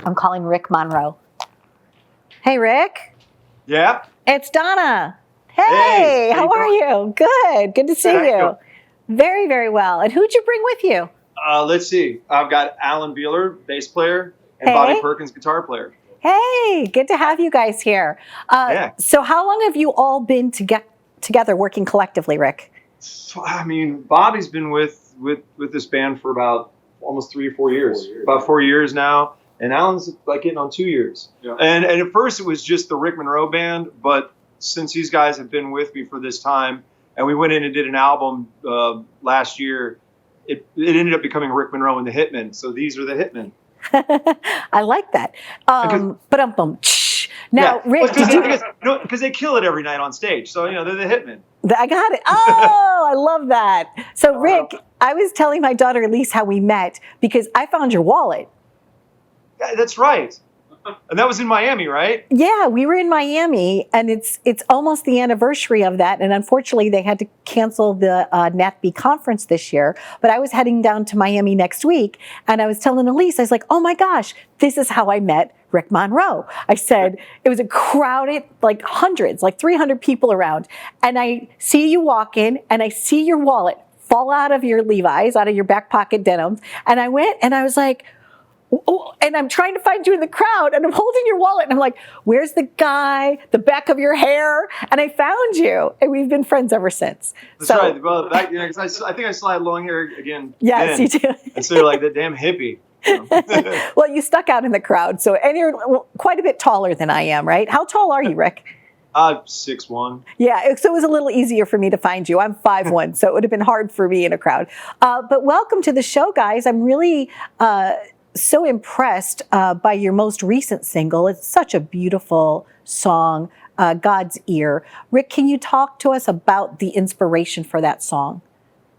I'm calling Rick Monroe. Hey, Rick. Yeah. It's Donna. Hey, how are you? Good. Good to see you. Very, very well. And who'd you bring with you? Let's see. I've got Alan Beeler, bass player, and Bobby Perkins, guitar player. Hey, good to have you guys here. So how long have you all been together working collectively, Rick? I mean, Bobby's been with this band for about almost 3 or 4 years. About 4 years now. And Alan's like getting on 2 years. Yeah. And at first it was just the Rick Monroe band, but since these guys have been with me for this time, and we went in and did an album last year, it ended up becoming Rick Monroe and the Hitmen. So these are the Hitmen. I like that. Now, Rick, because they kill it every night on stage. So, they're the Hitmen. I got it. Oh, I love that. So, Rick, I was telling my daughter Elise how we met because I found your wallet. Yeah, that's right. And that was in Miami, right? Yeah, we were in Miami, and it's almost the anniversary of that. And unfortunately, they had to cancel the NATB conference this year. But I was heading down to Miami next week, and I was telling Elise, I was like, oh my gosh, this is how I met Rick Monroe. I said, it was a crowded, like hundreds, like 300 people around. And I see you walk in, and I see your wallet fall out of your Levi's, out of your back pocket denims. And I went, and I was like, oh, and I'm trying to find you in the crowd, and I'm holding your wallet, and I'm like, where's the guy, the back of your hair? And I found you, and we've been friends ever since. That's right. Well, because I think I still had long hair again. Yes, you do. And so you're like that damn hippie. Well, you stuck out in the crowd, and you're quite a bit taller than I am, right? How tall are you, Rick? 6'1". Yeah, so it was a little easier for me to find you. I'm 5'1", so it would have been hard for me in a crowd. But welcome to the show, guys. I'm really so impressed by your most recent single. It's such a beautiful song, God's Ear. Rick, can you talk to us about the inspiration for that song?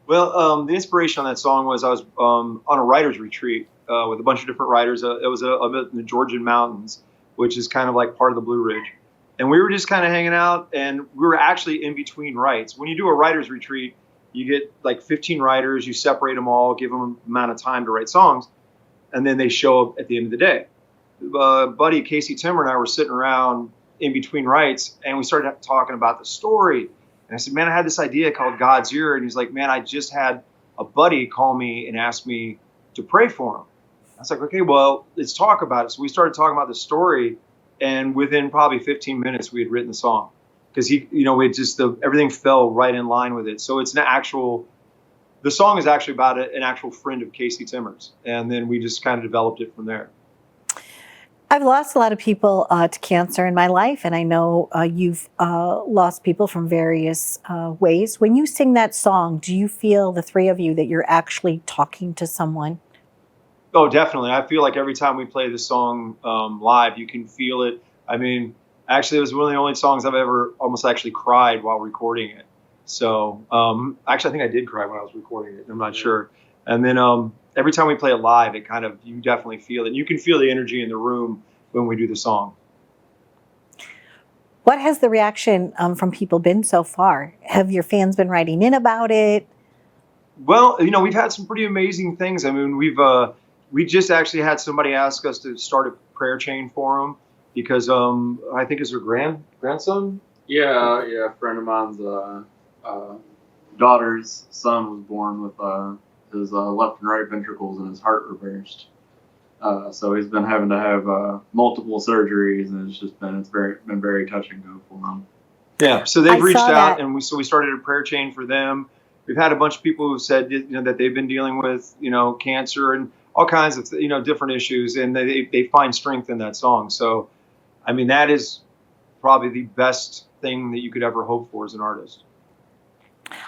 Well, the inspiration on that song was I was on a writer's retreat with a bunch of different writers. It was up in the Georgian mountains, which is kind of like part of the Blue Ridge. And we were just kind of hanging out, and we were actually in between writes. When you do a writer's retreat, you get like 15 writers, you separate them all, give them an amount of time to write songs, and then they show up at the end of the day. Buddy Casey Timmer and I were sitting around in between writes, and we started talking about the story. And I said, man, I had this idea called God's Ear. And he's like, man, I just had a buddy call me and ask me to pray for him. I was like, okay, well, let's talk about it. So we started talking about the story, and within probably 15 minutes, we had written the song. Because everything fell right in line with it. So it's the song is actually about an actual friend of Casey Timmer's. And then we just kind of developed it from there. I've lost a lot of people to cancer in my life, and I know you've lost people from various ways. When you sing that song, do you feel, the three of you, that you're actually talking to someone? Oh, definitely. I feel like every time we play this song live, you can feel it. I mean, actually, it was one of the only songs I've ever almost actually cried while recording it. So actually, I think I did cry when I was recording it. I'm not sure. And then every time we play it live, you definitely feel it. You can feel the energy in the room when we do the song. What has the reaction from people been so far? Have your fans been writing in about it? Well, we've had some pretty amazing things. I mean, we just actually had somebody ask us to start a prayer chain for them because I think it's her grandson. Yeah, a friend of mine's daughter's son was born with his left and right ventricles and his heart reversed. So he's been having to have multiple surgeries, and it's been very touch and go for him. Yeah, so they've reached out, and we started a prayer chain for them. We've had a bunch of people who said that they've been dealing with cancer and all kinds of different issues, and they find strength in that song. So, I mean, that is probably the best thing that you could ever hope for as an artist.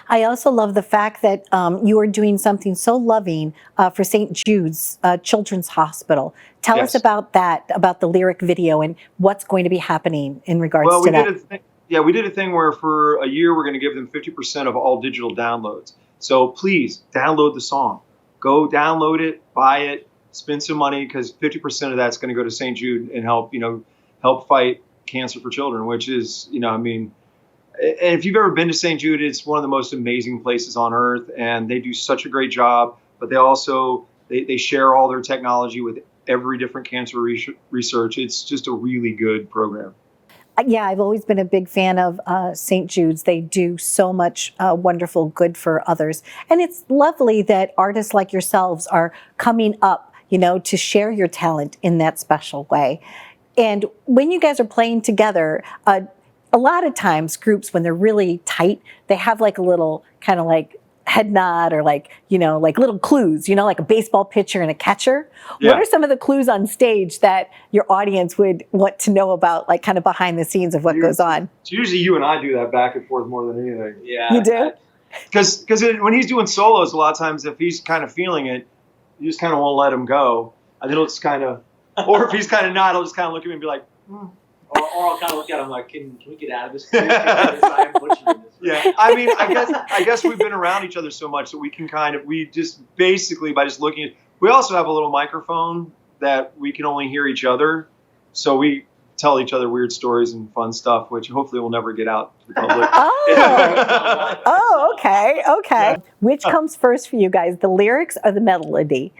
I also love the fact that you are doing something so loving for St. Jude's Children's Hospital. Tell us about that, about the lyric video and what's going to be happening in regards to that. We did a thing where for a year we're going to give them 50% of all digital downloads. So please download the song. Go download it, buy it, spend some money, because 50% of that's going to go to St. Jude and help fight cancer for children, which is, and if you've ever been to St. Jude, it's one of the most amazing places on earth, and they do such a great job. But they also they share all their technology with every different cancer research. It's just a really good program. Yeah, I've always been a big fan of St. Jude's. They do so much wonderful good for others. And it's lovely that artists like yourselves are coming up, to share your talent in that special way. And when you guys are playing together, a lot of times groups, when they're really tight, they have like a little kind of like head nod or like little clues, like a baseball pitcher and a catcher. Yeah. What are some of the clues on stage that your audience would want to know about, like kind of behind the scenes of what goes on? It's usually you and I do that back and forth more than anything. Yeah. You do? Because when he's doing solos, a lot of times if he's kind of feeling it, you just kind of won't let him go. And then he'll just kind of, or if he's kind of not, he'll just kind of look at me and be like, Or I'll kind of look at him like, can we get out of this? I am butchering this. Yeah, I mean, I guess we've been around each other so much that we just basically by just looking at. We also have a little microphone that we can only hear each other, so we tell each other weird stories and fun stuff, which hopefully will never get out to the public. Okay. Yeah. Which comes first for you guys, the lyrics or the melody?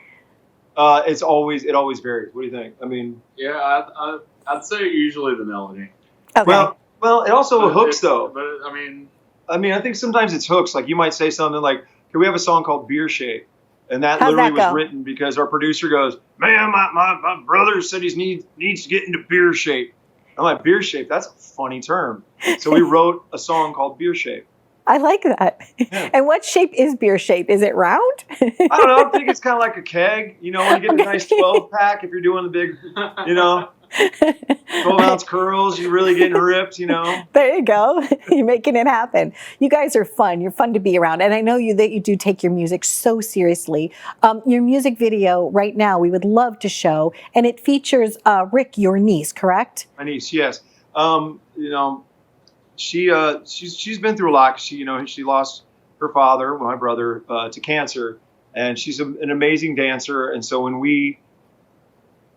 It always varies. What do you think? I mean, yeah, I'd say usually the melody. Okay. Well, it also hooks though. But I think sometimes it's hooks. Like you might say something like, "Okay, we have a song called Beer Shape," and that How's literally that was written because our producer goes, "Man, my brother said he needs to get into beer shape." I'm like, "Beer shape? That's a funny term." So we wrote a song called Beer Shape. I like that. Yeah. And what shape is beer shape? Is it round? I don't know. I think it's kind of like a keg. When you get a nice 12-pack, if you're doing the big, 12-ounce curls, you're really getting ripped, There you go. You're making it happen. You guys are fun. You're fun to be around. And I know that you do take your music so seriously. Your music video right now, we would love to show. And it features Rick, your niece, correct? My niece, yes. She's been through a lot. She lost her father, my brother, to cancer, and she's an amazing dancer. And so when we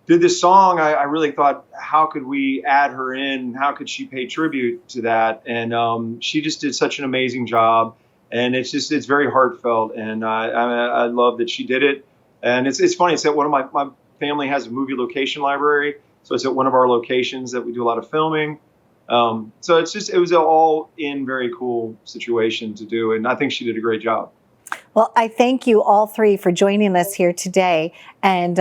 did this song, I really thought, how could we add her in? How could she pay tribute to that? And she just did such an amazing job. And it's very heartfelt. And I love that she did it. And it's funny. It's that one of my family has a movie location library, so it's at one of our locations that we do a lot of filming. So it was an all in very cool situation to do. And I think she did a great job. Well, I thank you all three for joining us here today. And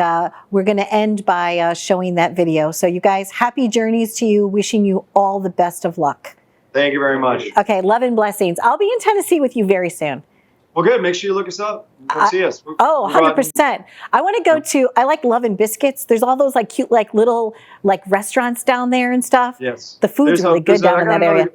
we're going to end by showing that video. So you guys, happy journeys to you. Wishing you all the best of luck. Thank you very much. Okay. Love and blessings. I'll be in Tennessee with you very soon. Well, good. Make sure you look us up. Come see us. 100%. I want to go to, I like Love and Biscuits. There's all those like cute, like little like restaurants down there and stuff. Yes. The food's really good down in that area.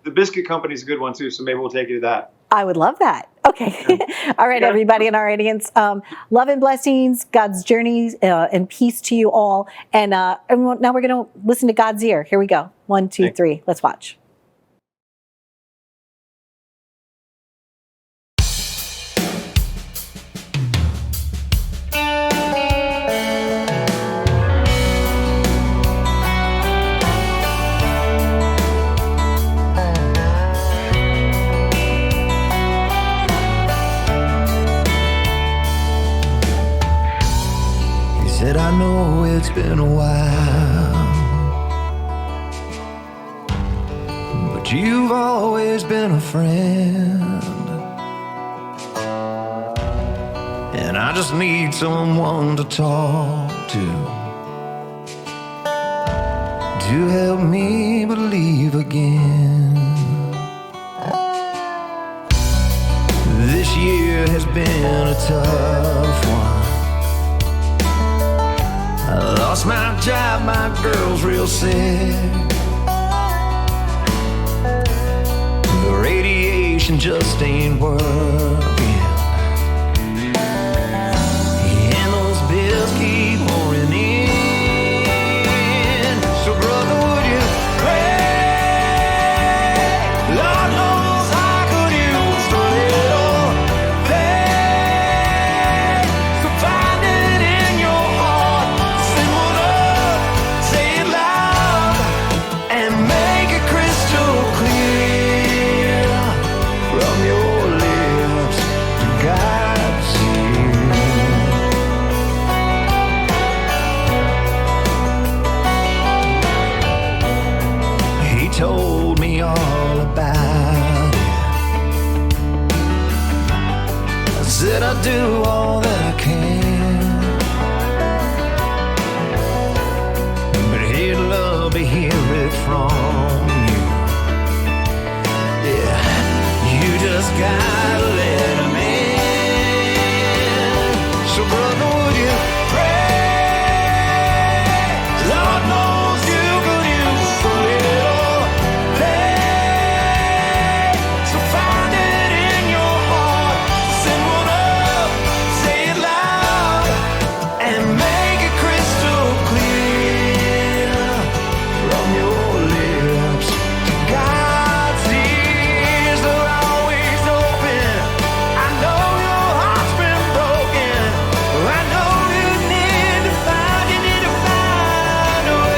The biscuit company's a good one too, so maybe we'll take you to that. I would love that. Okay. All right, everybody in our audience. Love and blessings, God's journeys, and peace to you all. And everyone, now we're going to listen to God's ear. Here we go. 1, 2, 3. Let's watch. Said, I know it's been a while, but you've always been a friend, and I just need someone to talk to help me believe again. This year has been a tough one. I lost my job, my girl's real sick. The radiation just ain't working, and those bills keep pouring in. So brother, would you pray? Lord knows I could use a little faith. So find it in your heart, sing one up, say it loud, and make it crystal clear from your lips do all that I can. But he'd love to hear it from you. Yeah, you just gotta let him in. So brother, would you pray? Lord knows you could use a little faith. So find it in your heart, send one up, say it loud, and make it crystal clear from your lips to God's ears. They're always open. I know your heart's been broken. I know you need to find a way.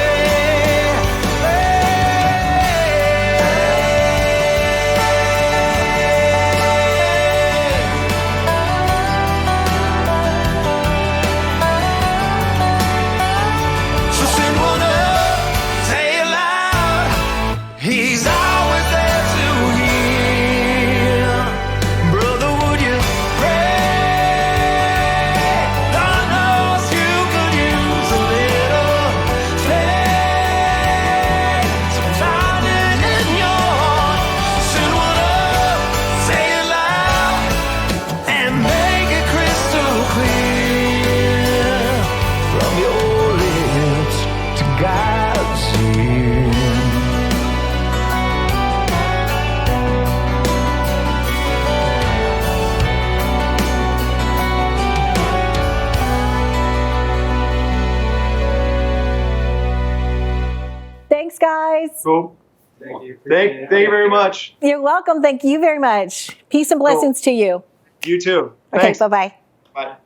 So send one up, say it loud. He's always there to hear. Brother, would you pray? God knows you could use a little faith. So find it in your heart. Send one up, say it loud, and make it crystal clear from your lips to God's ear. Thanks, guys. Cool. Thank you. Thank you very much. You're welcome. Thank you very much. Peace and blessings to you. You too. Okay, Thanks. bye-bye. Bye.